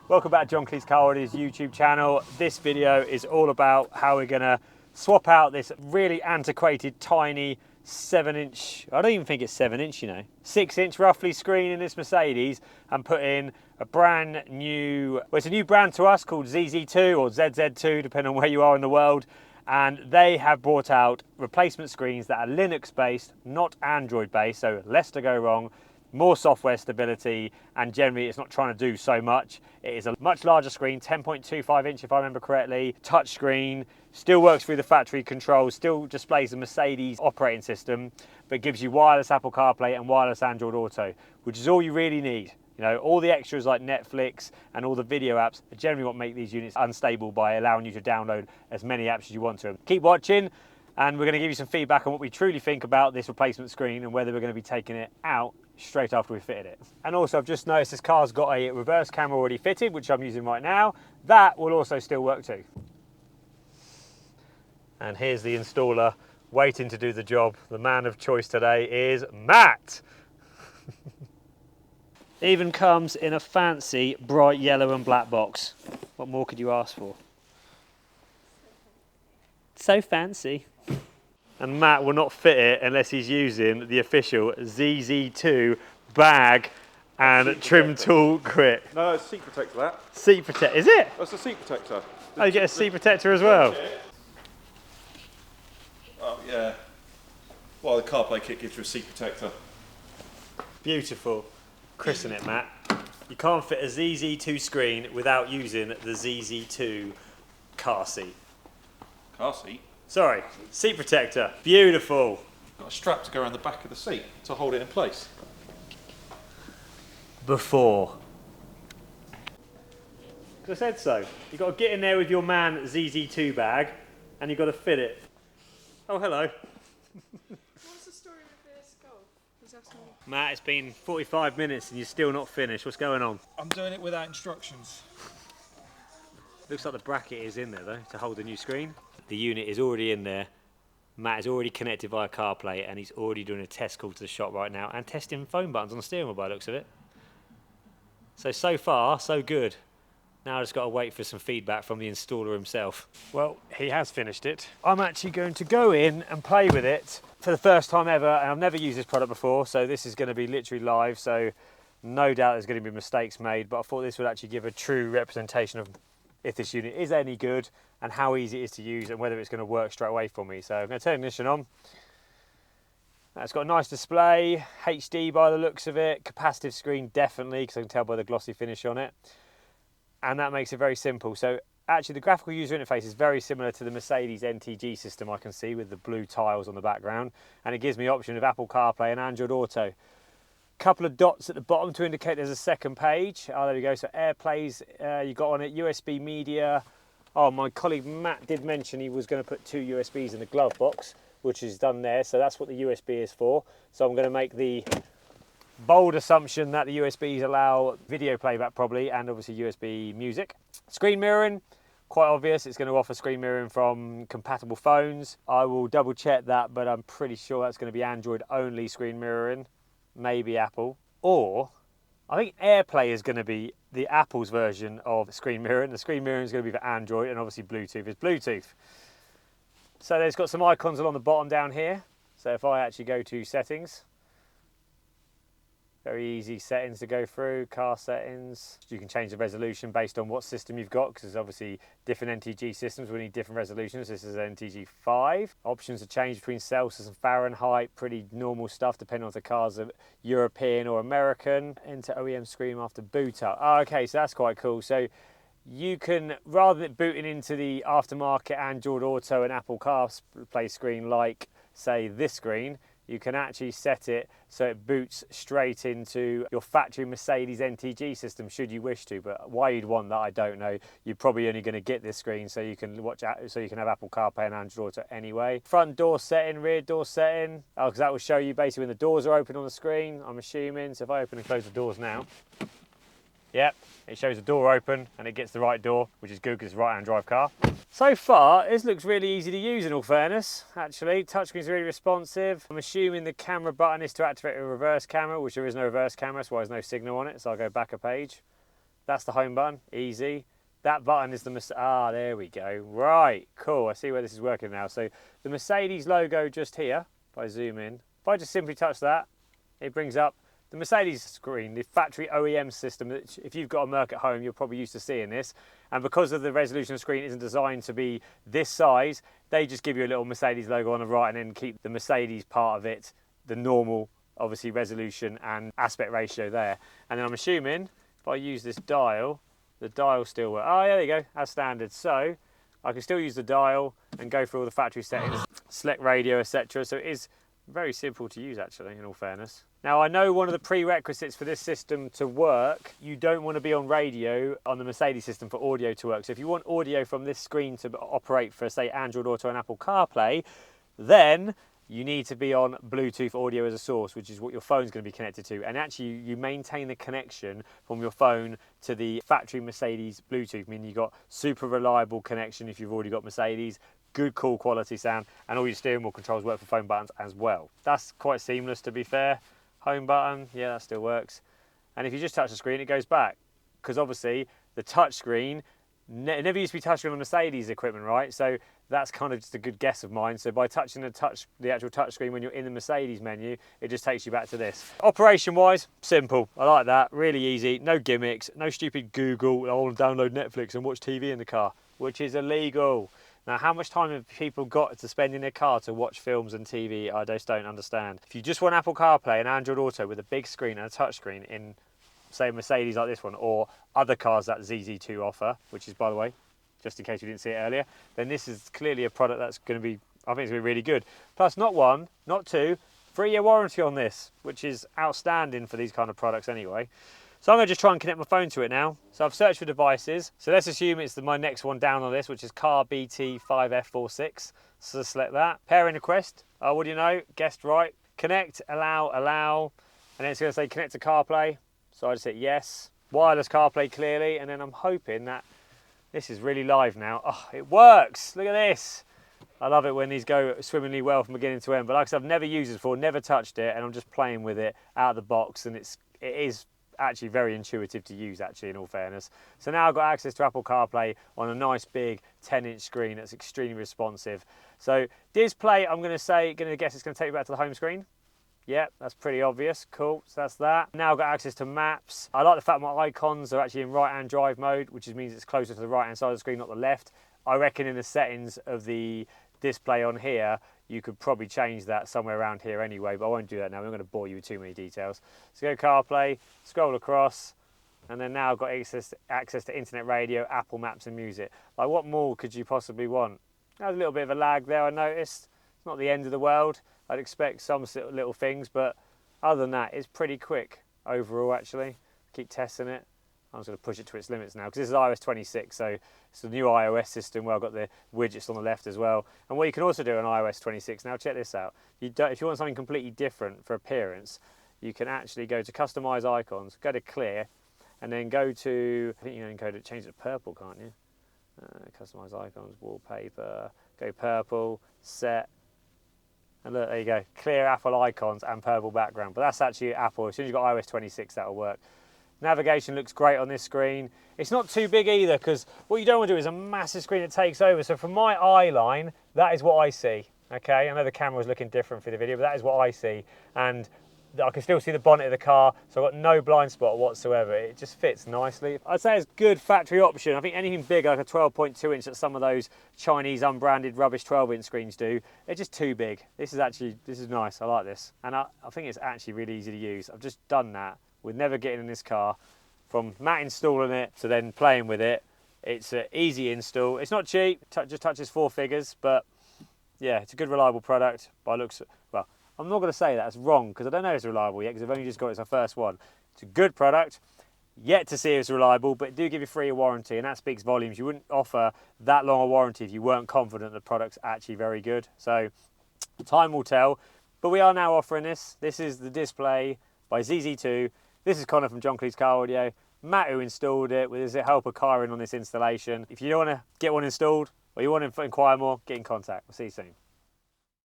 Welcome back to John Cleese Car Audi's YouTube channel. This video is all about how we're going to swap out this really antiquated tiny 7-inch, I don't even think it's 7-inch, you know, 6-inch roughly screen in this Mercedes and put in a brand new, well, it's a new brand to us called ZZ2 or ZZ2 depending on where you are in the world, and they have brought out replacement screens that are Linux based, not Android based, so less to go wrong, more software stability, and generally it's not trying to do so much. It is a much larger screen, 10.25 inch if I remember correctly, touch screen, still works through the factory controls, still displays the Mercedes operating system, but gives you wireless Apple CarPlay and wireless Android Auto, which is all you really need. You know, all the extras like Netflix and all the video apps are generally what make these units unstable by allowing you to download as many apps as you want to. Keep watching, and we're going to give you some feedback on what we truly think about this replacement screen and whether we're going to be taking it out straight after we fitted it. And also I've just noticed this car's got a reverse camera already fitted, which I'm using right now. That will also still work too. And here's the installer waiting to do the job. The man of choice today is Matt. Even comes in a fancy bright yellow and black box. What more could you ask for? So fancy. And Matt will not fit it unless he's using the official ZZ2 bag and trim tool kit. No, it's seat protector, that. Seat protector, is it? That's a seat protector. Oh, you get a seat protector as well? Oh, yeah. Well, the CarPlay kit gives you a seat protector. Beautiful. Christen it, Matt. You can't fit a ZZ2 screen without using the ZZ2 car seat. Car seat? Sorry, seat protector. Beautiful. Got a strap to go around the back of the seat to hold it in place. Before. I said so. You've got to get in there with your man ZZ2 bag and you've got to fit it. Oh, hello. What's the story with this golf? Matt, it's been 45 minutes and you're still not finished. What's going on? I'm doing it without instructions. Looks like the bracket is in there though, to hold the new screen. The unit is already in there. Matt is already connected via CarPlay and he's already doing a test call to the shop right now and testing phone buttons on the steering wheel by the looks of it. So far, so good. Now I just got to wait for some feedback from the installer himself. Well, he has finished it. I'm actually going to go in and play with it for the first time ever, and I've never used this product before, so this is going to be literally live, so no doubt there's going to be mistakes made, but I thought this would actually give a true representation of if this unit is any good and how easy it is to use and whether it's going to work straight away for me. So I'm going to turn the ignition on. It's got a nice display, HD by the looks of it, capacitive screen definitely, because I can tell by the glossy finish on it. And that makes it very simple. So actually the graphical user interface is very similar to the Mercedes NTG system I can see with the blue tiles on the background. And it gives me option of Apple CarPlay and Android Auto. Couple of dots at the bottom to indicate there's a second page. Oh, there we go. So AirPlays, you got on it, USB media. Oh, my colleague Matt did mention he was going to put 2 USBs in the glove box, which is done there. So that's what the USB is for. So I'm going to make the bold assumption that the USBs allow video playback probably, and obviously USB music. Screen mirroring, quite obvious. It's going to offer screen mirroring from compatible phones. I will double check that, but I'm pretty sure that's going to be Android only screen mirroring. Maybe Apple, or I think AirPlay is going to be the Apple's version of screen mirroring. The screen mirroring is going to be for Android, and obviously Bluetooth is Bluetooth. So there's got some icons along the bottom down here. So if I actually go to settings, very easy settings to go through, car settings. You can change the resolution based on what system you've got, because there's obviously different NTG systems, we need different resolutions. This is NTG 5. Options to change between Celsius and Fahrenheit, pretty normal stuff depending on if the car's European or American. Enter OEM screen after boot up. Oh, okay, so that's quite cool. So you can, rather than booting into the aftermarket Android Auto and Apple CarPlay screen like, say, this screen, you can actually set it so it boots straight into your factory Mercedes NTG system should you wish to, but why you'd want that I don't know. You're probably only going to get this screen so you can watch out, so you can have Apple CarPlay and Android Auto anyway. Front door setting, rear door setting, because that will show you basically when the doors are open on the screen, I'm assuming. So if I open and close the doors now, yep, it shows the door open and it gets the right door, which is good because it's a right-hand drive car. So far, this looks really easy to use in all fairness, actually. Touchscreen's really responsive. I'm assuming the camera button is to activate a reverse camera, which there is no reverse camera, that's why there's no signal on it, so I'll go back a page. That's the home button, easy. That button is the there we go. Right, cool. I see where this is working now. So the Mercedes logo just here, if I zoom in, if I just simply touch that, it brings up the Mercedes screen, the factory OEM system. That if you've got a Merc at home, you're probably used to seeing this. And because of the resolution of the screen isn't designed to be this size, they just give you a little Mercedes logo on the right and then keep the Mercedes part of it, the normal, obviously, resolution and aspect ratio there. And then I'm assuming if I use this dial, the dial still works. Oh, yeah, there you go, as standard. So I can still use the dial and go through all the factory settings, select radio, etc. So it is very simple to use, actually, in all fairness. Now, I know one of the prerequisites for this system to work, you don't want to be on radio on the Mercedes system for audio to work. So if you want audio from this screen to operate for, say, Android Auto and Apple CarPlay, then you need to be on Bluetooth audio as a source, which is what your phone's going to be connected to. And actually, you maintain the connection from your phone to the factory Mercedes Bluetooth, meaning you've got super reliable connection if you've already got Mercedes, good call quality sound, and all your steering wheel controls work for phone buttons as well. That's quite seamless, to be fair. Home button, yeah, that still works. And if you just touch the screen, it goes back. Because obviously, the touch screen, it never used to be touchscreen on Mercedes equipment, right? So that's kind of just a good guess of mine. So by touching the actual touch screen when you're in the Mercedes menu, it just takes you back to this. Operation wise, simple. I like that, really easy. No gimmicks, no stupid Google, I want to download Netflix and watch TV in the car, which is illegal. Now, how much time have people got to spend in their car to watch films and TV? I just don't understand. If you just want Apple CarPlay and Android Auto with a big screen and a touch screen in, say, Mercedes like this one, or other cars that ZZ2 offer, which is, by the way, just in case you didn't see it earlier, then this is clearly a product that's going to be, I think it's going to be really good. Plus, not one, not two, 3-year warranty on this, which is outstanding for these kind of products anyway. So I'm going to just try and connect my phone to it now. So I've searched for devices. So let's assume it's my next one down on this, which is Car BT5F46. So select that. Pairing request. Oh, what do you know? Guessed right. Connect, allow, and then it's going to say connect to CarPlay. So I just hit yes. Wireless CarPlay clearly, and then I'm hoping that this is really live now. Oh, it works. Look at this. I love it when these go swimmingly well from beginning to end. But like I said, I've never used it before, never touched it, and I'm just playing with it out of the box, and it is actually very intuitive to use, actually, in all fairness. So now I've got access to Apple CarPlay on a nice big 10-inch screen that's extremely responsive. So display, I'm going to guess it's going to take me back to the home screen. Yep, that's pretty obvious. Cool, so that's that. Now I've got access to maps. I like the fact my icons are actually in right-hand drive mode, which means it's closer to the right-hand side of the screen, not the left. I reckon in the settings of the display on here, you could probably change that somewhere around here anyway, but I won't do that now. I'm not going to bore you with too many details. So go CarPlay, scroll across, and then now I've got access to internet radio, Apple Maps and music. Like, what more could you possibly want? There's a little bit of a lag there, I noticed. It's not the end of the world. I'd expect some little things, but other than that, it's pretty quick overall, actually. Keep testing it. I'm just going to push it to its limits now, because this is iOS 26, so it's the new iOS system where I've got the widgets on the left as well. And what you can also do on iOS 26, now check this out. If you want something completely different for appearance, you can actually go to Customize Icons, go to Clear, and then go to, I think you can change it to purple, can't you? Customize Icons, Wallpaper, go purple, Set, and look, there you go, clear Apple icons and purple background. But that's actually Apple. As soon as you've got iOS 26, that'll work. Navigation looks great on this screen. It's not too big either, because what you don't want to do is a massive screen that takes over. So from my eye line, that is what I see. Okay, I know the camera's looking different for the video, but that is what I see. And I can still see the bonnet of the car, so I've got no blind spot whatsoever. It just fits nicely. I'd say it's a good factory option. I think anything bigger, like a 12.2 inch that some of those Chinese unbranded rubbish 12-inch screens do, they're just too big. This is nice, I like this. And I think it's actually really easy to use. I've just done that with never getting in this car, from Matt installing it to then playing with it. It's an easy install. It's not cheap, just touches 4 figures, but yeah, it's a good reliable product. By looks, well, I'm not going to say that's wrong, because I don't know if it's reliable yet, because I've only just got it, it's our first one. It's a good product, yet to see if it's reliable, but it do give you 3-year warranty, and that speaks volumes. You wouldn't offer that long a warranty if you weren't confident the product's actually very good. So time will tell, but we are now offering this. This is the display by ZZ2. This is Connor from John Cleese Car Audio. Matt, who installed it, with his help of Kyron on this installation. If you want to get one installed, or you want to inquire more, get in contact. We'll see you soon.